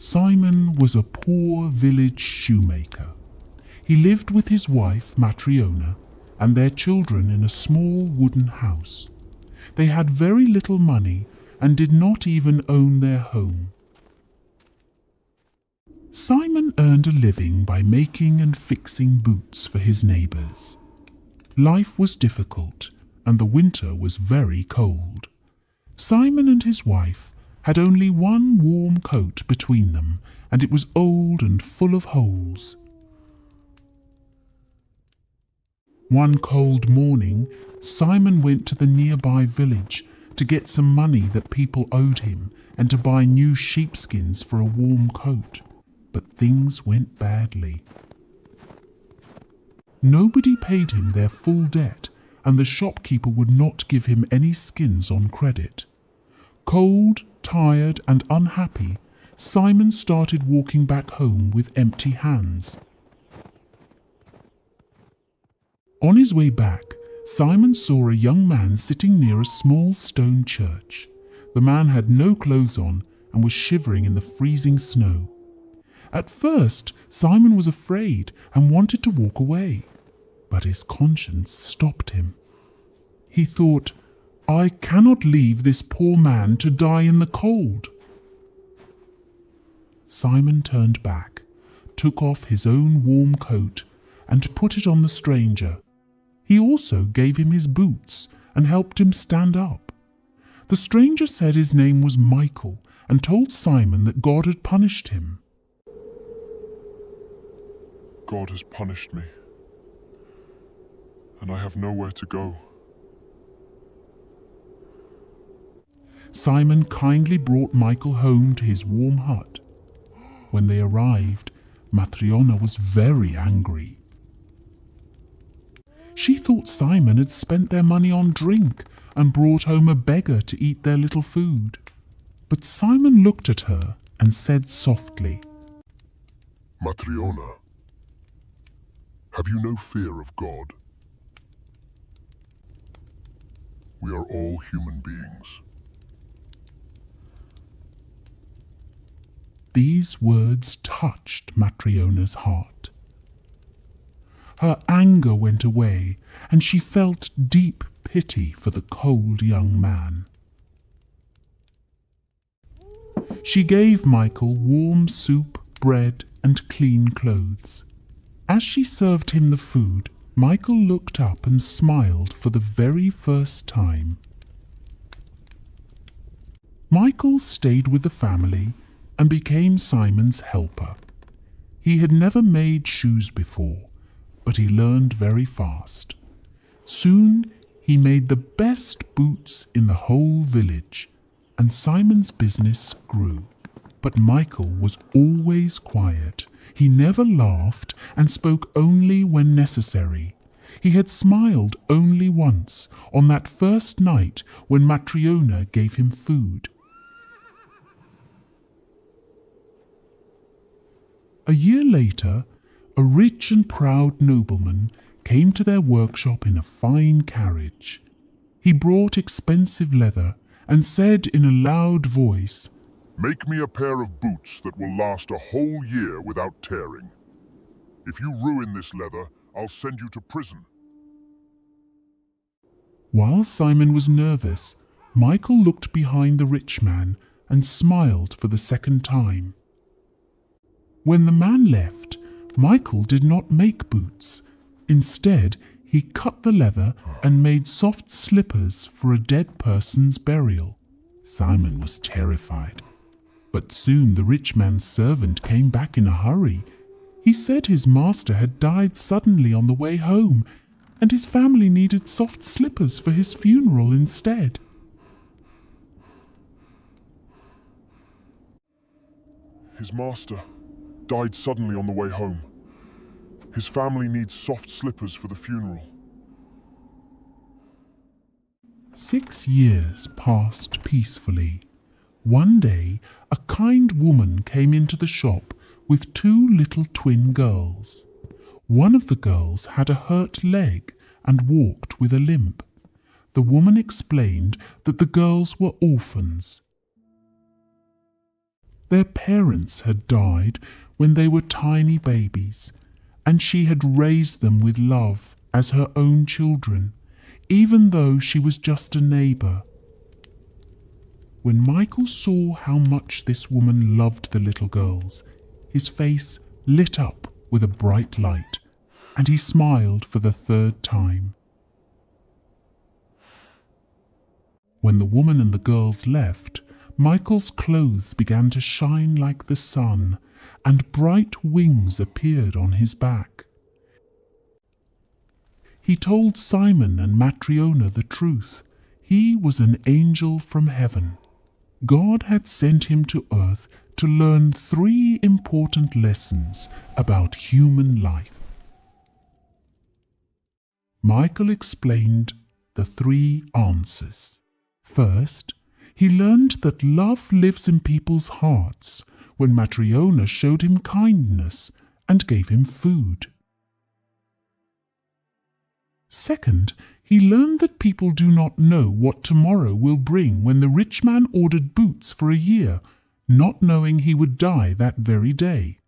Simon was a poor village shoemaker. He lived with his wife, Matryona, and their children in a small wooden house. They had very little money and did not even own their home. Simon earned a living by making and fixing boots for his neighbours. Life was difficult, and the winter was very cold. Simon and his wife had only one warm coat between them, and it was old and full of holes. One cold morning, Simon went to the nearby village to get some money that people owed him and to buy new sheepskins for a warm coat. But things went badly. Nobody paid him their full debt, and the shopkeeper would not give him any skins on credit. Cold, tired, and unhappy, Simon started walking back home with empty hands. On his way back, Simon saw a young man sitting near a small stone church. The man had no clothes on and was shivering in the freezing snow. At first, Simon was afraid and wanted to walk away, but his conscience stopped him. He thought, "I cannot leave this poor man to die in the cold." Simon turned back, took off his own warm coat, and put it on the stranger. He also gave him his boots and helped him stand up. The stranger said his name was Michael and told Simon that God had punished him. God has punished me, and I have nowhere to go. Simon kindly brought Michael home to his warm hut. When they arrived, Matryona was very angry. She thought Simon had spent their money on drink and brought home a beggar to eat their little food. But Simon looked at her and said softly, Matryona, have you no fear of God? We are all human beings. These words touched Matryona's heart. Her anger went away, and she felt deep pity for the cold young man. She gave Michael warm soup, bread, and clean clothes. As she served him the food, Michael looked up and smiled for the very first time. Michael stayed with the family and became Simon's helper. He had never made shoes before, but he learned very fast. Soon he made the best boots in the whole village, and Simon's business grew. But Michael was always quiet. He never laughed and spoke only when necessary. He had smiled only once, on that first night when Matryona gave him food. A year later, a rich and proud nobleman came to their workshop in a fine carriage. He brought expensive leather and said in a loud voice, Make me a pair of boots that will last a whole year without tearing. If you ruin this leather, I'll send you to prison. While Simon was nervous, Michael looked behind the rich man and smiled for the second time. When the man left, Michael did not make boots. Instead, he cut the leather and made soft slippers for a dead person's burial. Simon was terrified. But soon the rich man's servant came back in a hurry. He said his master had died suddenly on the way home, and his family needed soft slippers for his funeral instead. His master died suddenly on the way home. His family needs soft slippers for the funeral. 6 years passed peacefully. One day, a kind woman came into the shop with 2 little twin girls. One of the girls had a hurt leg and walked with a limp. The woman explained that the girls were orphans. Their parents had died when they were tiny babies, and she had raised them with love as her own children, even though she was just a neighbor. When Michael saw how much this woman loved the little girls, his face lit up with a bright light, and he smiled for the third time. When the woman and the girls left, Michael's clothes began to shine like the sun, and bright wings appeared on his back. He told Simon and Matryona the truth. He was an angel from heaven. God had sent him to earth to learn 3 important lessons about human life. Michael explained the 3 answers. First, he learned that love lives in people's hearts when Matryona showed him kindness and gave him food. Second, he learned that people do not know what tomorrow will bring when the rich man ordered boots for a year, not knowing he would die that very day.